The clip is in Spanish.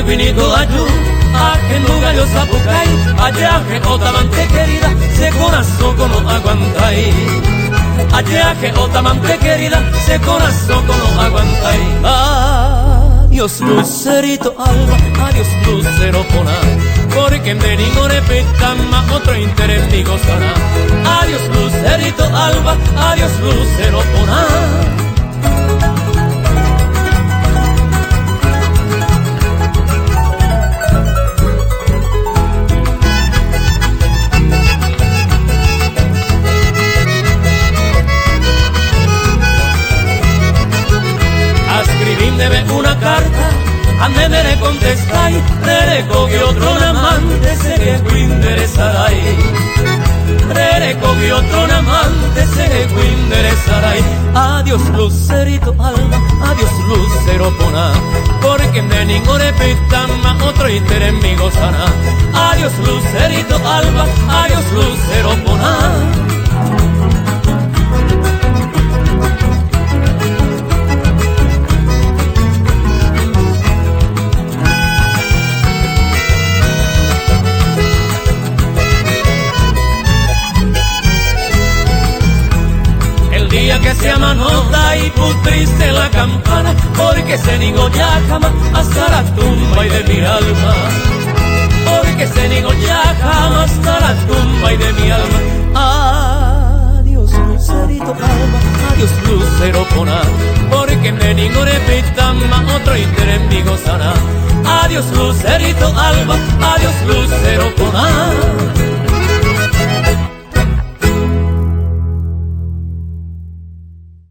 finito allú, a que nunca yo sapucay, allá que otra amante querida, se corazón como aguantai. Allá que otra amante querida, se corazón como aguantai. Adiós lucerito alba, adiós lucero pona, porque de ningún repita más otro interés mi gozará. Adiós lucerito alba, adiós lucero pona. Debe una carta, ande me le contestai, le cogió otro amante, se que interesarai. Le cogió otro amante, se que interesarai. Adiós lucerito alba, adiós lucero pona, porque de ningún repita más otro interés mi gozará. Adiós lucerito alba, adiós lucero pona. Que se amanota y putriste la campana, porque se negó ya jamás hasta la tumba y de mi alma. Porque se negó ya jamás hasta la tumba y de mi alma. Adiós lucerito alba, adiós lucero pona, porque de ningún repita más otro interés mi gozará. Adiós lucerito alba, adiós lucero pona.